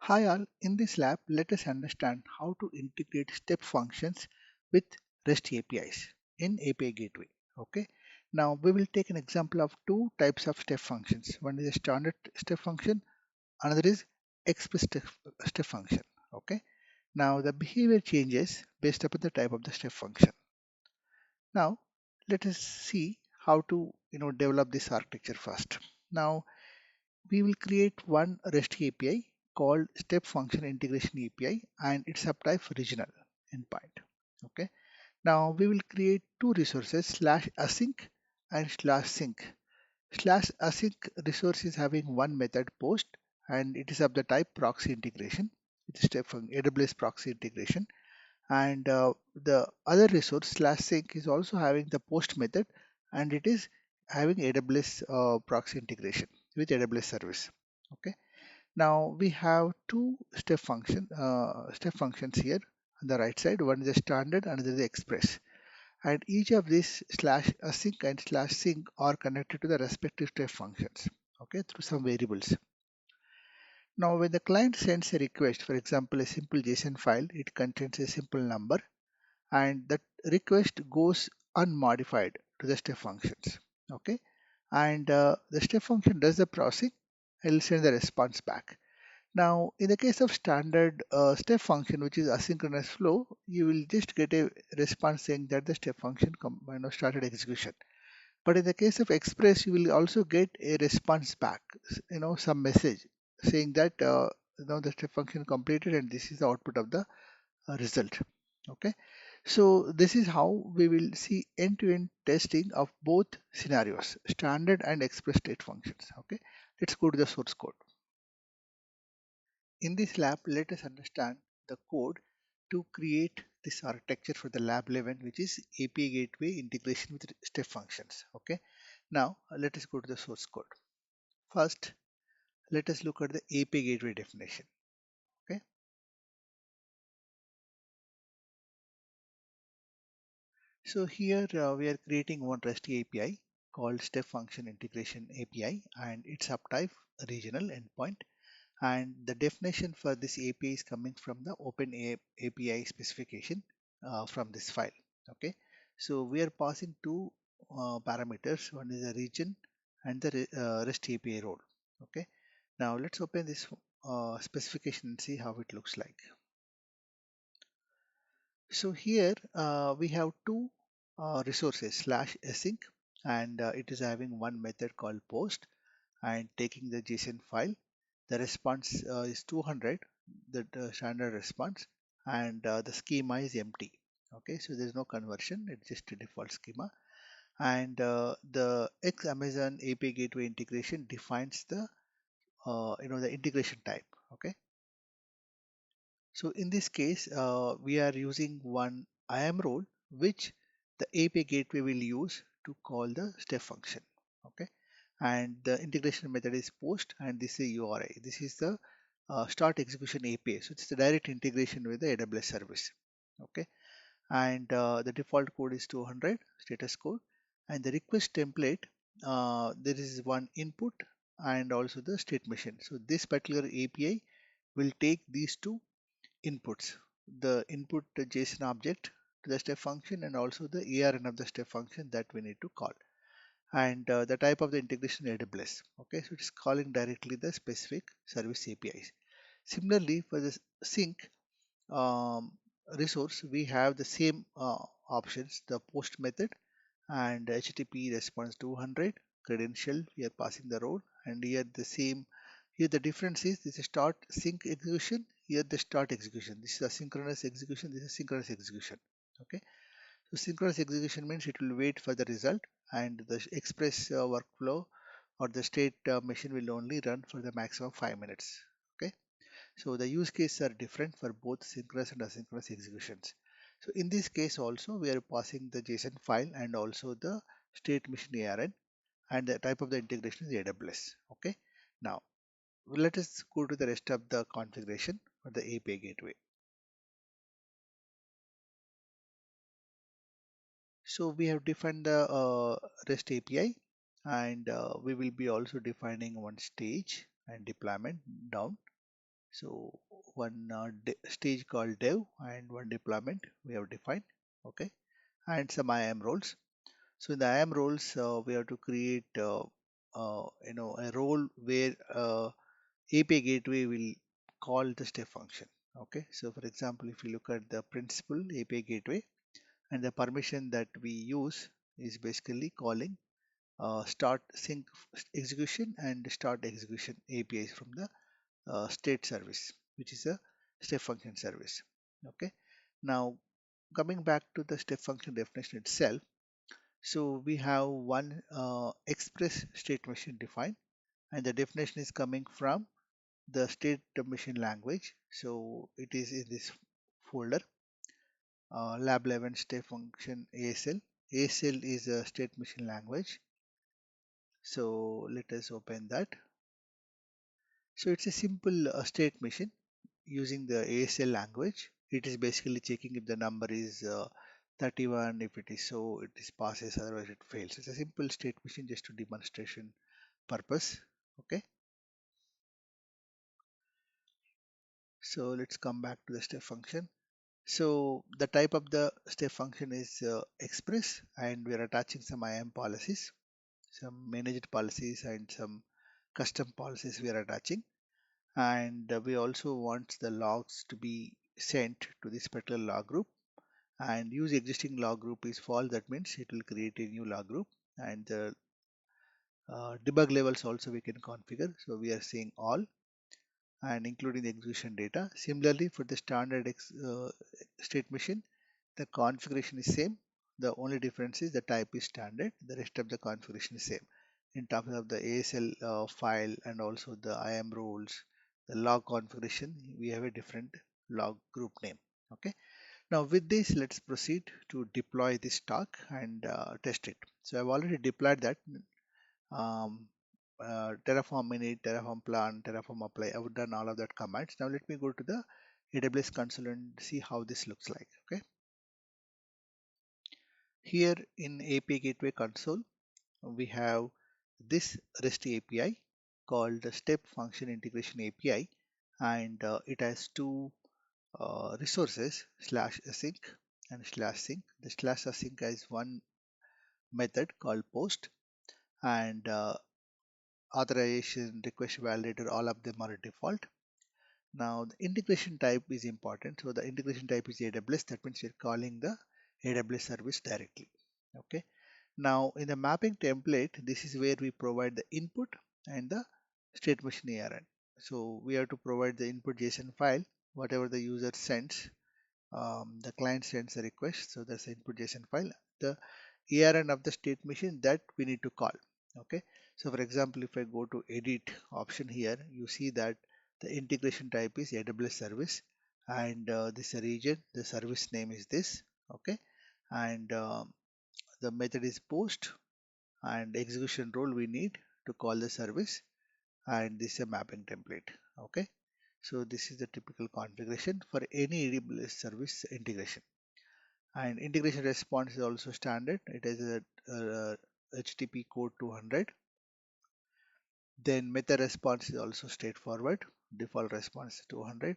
Hi all, in this lab, let us understand how to integrate step functions with REST APIs in API Gateway. Okay. Now we will take an example of two types of step functions. One is a standard step function, another is express step function. Okay. Now the behavior changes based upon the type of the step function. Now let us see how to develop this architecture first. Now we will create one REST API called Step Function Integration API and its subtype regional endpoint. Okay. Now we will create two resources /async and /sync. /async resource is having one method post and it is of the type proxy integration. It is step from AWS proxy integration. And the other resource /sync is also having the post method and it is having AWS proxy integration with AWS service. Okay. Now we have two step functions here on the right side. One is the standard, another is the express. And each of these /async and /sync are connected to the respective step functions. Okay, through some variables. Now, when the client sends a request, for example, a simple JSON file, it contains a simple number, and that request goes unmodified to the step functions. Okay, and the step function does the processing and will send the response back. Now, in the case of standard step function, which is asynchronous flow, you will just get a response saying that the step function started execution. But in the case of express, you will also get a response back, some message saying that the step function completed and this is the output of the result. Okay, so this is how we will see end-to-end testing of both scenarios, standard and express state functions. Okay, let's go to the source code. In this lab, let us understand the code to create this architecture for the Lab11, which is API Gateway integration with step functions. Okay. Now let us go to the source code. First, let us look at the API Gateway definition. Okay. So here we are creating one REST API called Step Function Integration API and its subtype regional endpoint. And the definition for this API is coming from the Open API specification from this file. Okay, so we are passing two parameters. One is the region and the REST API role. Okay, now let's open this specification and see how it looks like. So here we have two resources /async and it is having one method called post and taking the JSON file. The response is 200, the standard response, and the schema is empty. Okay, so there's no conversion, it's just a default schema. And the X Amazon API Gateway integration defines the integration type. Okay, so in this case, we are using one IAM role, which the API Gateway will use to call the step function. Okay, and the integration method is post, and this is URI. This is the start execution API. So it's the direct integration with the AWS service. Okay, and the default code is 200 status code, and the request template. There is one input and also the state machine. So this particular API will take these two inputs, the input JSON object to the step function and also the ARN of the step function that we need to call. And the type of the integration AWS. Okay, so it's calling directly the specific service APIs. Similarly, for the sync um, resource, we have the same options, the post method and HTTP response 200 credential. We are passing the role, and here the same. Here the difference is this is start sync execution. Here the start execution. This is asynchronous execution. This is synchronous execution. Okay. So synchronous execution means it will wait for the result, and the express workflow or the state machine will only run for the maximum 5 minutes. Okay. So the use cases are different for both synchronous and asynchronous executions. So in this case also we are passing the JSON file and also the state machine ARN, and the type of the integration is AWS. Okay. Now let us go to the rest of the configuration for the API gateway. So we have defined the REST API, and we will be also defining one stage and deployment down. So one stage called dev and one deployment we have defined. Okay, and some IAM roles. So in the IAM roles, we have to create a role where API gateway will call the step function. Okay, so for example, if you look at the principal API gateway and the permission that we use is basically calling start sync execution and start execution APIs from the state service, which is a step function service. Okay, now coming back to the step function definition itself, so we have one express state machine defined, and the definition is coming from the state machine language. So it is in this folder, Lab11 state function ASL. ASL is a state machine language. So let us open that. So it's a simple state machine using the ASL language. It is basically checking if the number is 31. If it is so, it is passes, otherwise it fails. It's a simple state machine just to demonstration purpose. Okay. So let's come back to the step function. So the type of the step function is express, and we are attaching some IAM policies, some managed policies and some custom policies we are attaching. And we also want the logs to be sent to this particular log group, and use existing log group is false. That means it will create a new log group, and the debug levels also we can configure. So we are saying all and including the execution data. Similarly, for the standard state machine, the configuration is same. The only difference is the type is standard. The rest of the configuration is same. In terms of the ASL file and also the IAM rules, the log configuration, we have a different log group name. Okay. Now with this, let's proceed to deploy this talk and test it. So I've already deployed that. Um, Terraform init, Terraform plan, Terraform apply. I've done all of that commands. Now let me go to the AWS console and see how this looks like. Okay. Here in API Gateway console, we have this REST API called the Step Function Integration API, and it has two resources /async and /sync. The /async has one method called post, and authorization, request validator, all of them are default. Now the integration type is important. So the integration type is AWS. That means you're calling the AWS service directly. Okay. Now in the mapping template, this is where we provide the input and the state machine ARN. So we have to provide the input JSON file, whatever the user sends. The client sends a request, so that's the input JSON file. The ARN of the state machine that we need to call. Okay. So for example, if I go to edit option here, you see that the integration type is AWS service, and this region, the service name is this. Okay. And the method is post, and execution role we need to call the service, and this is a mapping template. Okay. So this is the typical configuration for any AWS service integration. And integration response is also standard. It is a HTTP code 200. Then method response is also straightforward. Default response 200.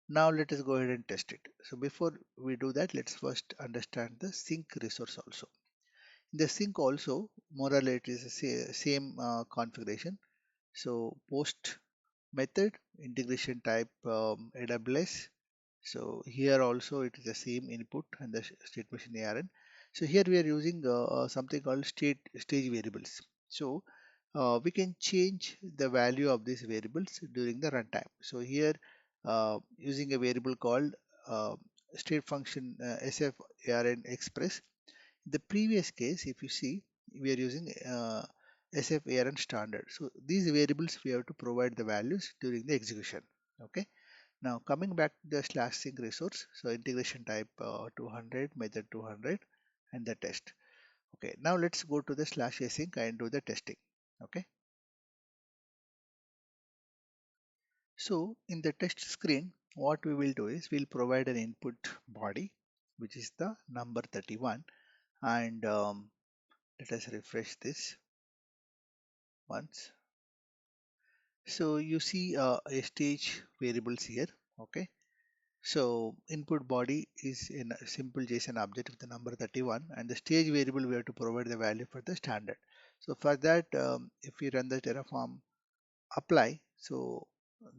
Now let us go ahead and test it. So before we do that, let's first understand the sync resource also. In the sync also, more or less it is the same configuration. So post method, integration type AWS. So here also it is the same input and the state machine ARN. So here we are using something called stage variables. So we can change the value of these variables during the runtime. So here using a variable called uh, state function SF ARN express. In the previous case, if you see, we are using SF ARN standard. So these variables we have to provide the values during the execution. Okay. Now coming back to the /sync resource, so integration type 200, method 200, and the test. Okay, now let's go to the /async and do the testing. Okay, so in the test screen, what we will do is we'll provide an input body, which is the number 31, and let us refresh this once. So you see a stage variables here. Okay. So input body is in a simple JSON object with the number 31, and the stage variable we have to provide the value for the standard. So for that, if we run the Terraform apply, so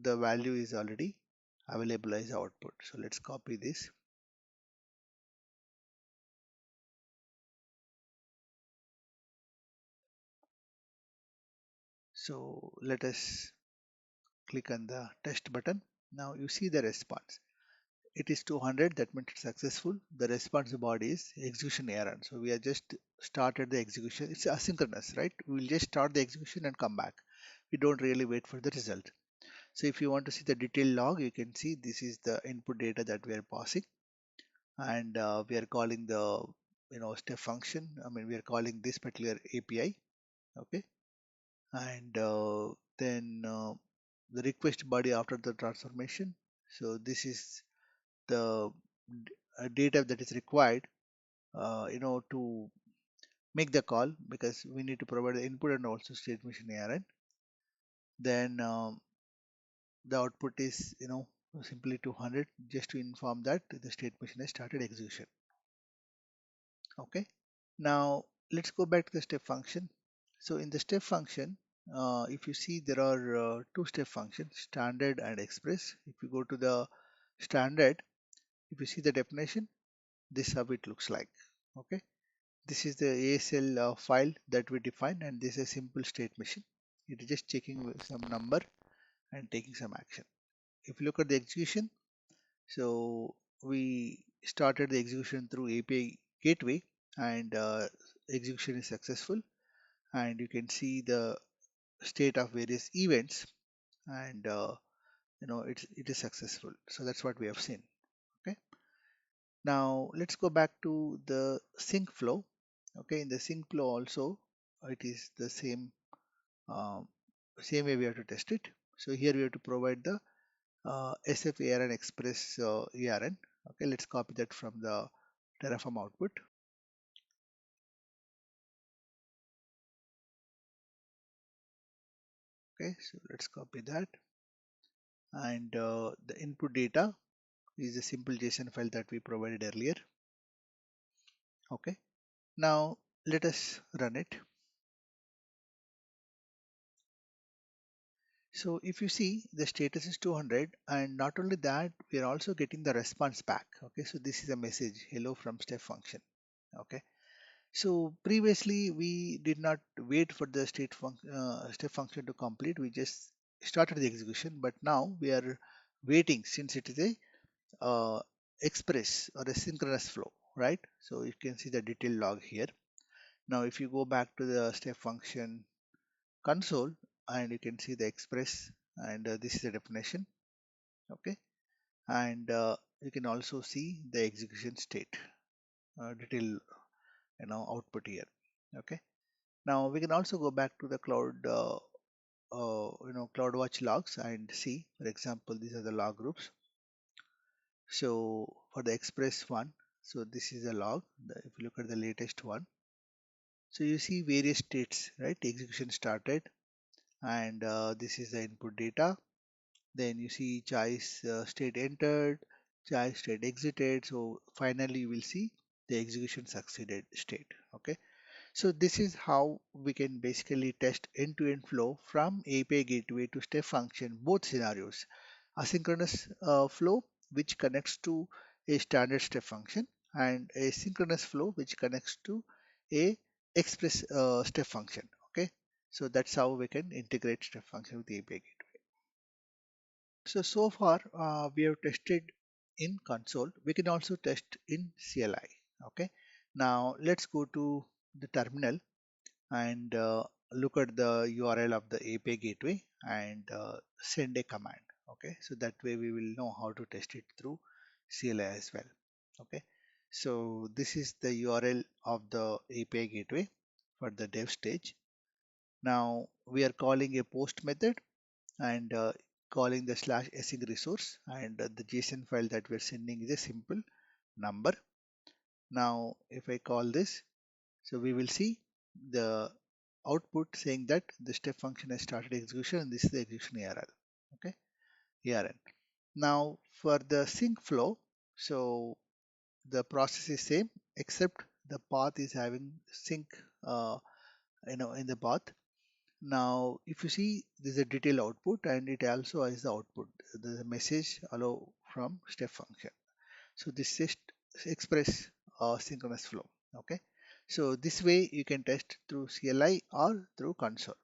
the value is already available as output. So let's copy this. So let us click on the test button. Now you see the response. It is 200, that means it's successful. The response body is execution error. So we have just started the execution. It's asynchronous, right? We will just start the execution and come back. We don't really wait for the result. So if you want to see the detailed log, you can see this is the input data that we are passing, and we are calling the step function. I mean, we are calling this particular API. Okay, and then the request body after the transformation. So this is the data that is required to make the call, because we need to provide the input and also state machine errand. Then the output is simply 200, just to inform that the state machine has started execution. Okay, now let's go back to the step function. So in the step function, if you see, there are two step functions, standard and express. If you go to the standard, if you see the definition, this is how it looks like. Okay, this is the ASL file that we define, and this is a simple state machine. It is just checking with some number and taking some action. If you look at the execution, so we started the execution through API gateway, and execution is successful, and you can see the state of various events, and it is successful. So that's what we have seen. Okay, now let's go back to the sync flow. Okay, in the sync flow also, it is the um, same way we have to test it. So here we have to provide the SF ARN express ARN. Okay, let's copy that from the Terraform output. Okay, so let's copy that, and the input data is a simple JSON file that we provided earlier. Okay, now let us run it. So if you see, the status is 200, and not only that, we are also getting the response back. Okay, so this is a message, hello from step function. Okay, so previously we did not wait for the step function to complete. We just started the execution, but now we are waiting, since it is a express or a synchronous flow, right? So you can see the detailed log here. Now if you go back to the step function console, and you can see the express, and this is the definition. Okay, and you can also see the execution state detail output here. Okay, now we can also go back to the CloudWatch logs and see, for example, these are the log groups. So for the express one, so this is a log. If you look at the latest one, so you see various states, right? Execution started, and this is the input data. Then you see choice state entered, choice state exited. So finally you will see the execution succeeded state. Okay, so this is how we can basically test end-to-end flow from API gateway to step function, both scenarios. Asynchronous flow which connects to a standard step function, and a synchronous flow which connects to a express step function. Okay, so that's how we can integrate step function with the API gateway. So far we have tested in console. We can also test in CLI. Okay, now let's go to the terminal and look at the URL of the API gateway, and send a command. Okay, so that way we will know how to test it through CLI as well. Okay, so this is the URL of the API gateway for the dev stage. Now we are calling a post method, and calling the slash async resource, and the JSON file that we're sending is a simple number. Now if I call this, so we will see the output saying that the step function has started execution and this is the execution ARL. Okay, ARN. Now for the sync flow, so the process is same except the path is having sync in the path. Now if you see, this is a detailed output and it also has the output, the message allow from step function. So this is express synchronous flow. Okay, so this way you can test through CLI or through console.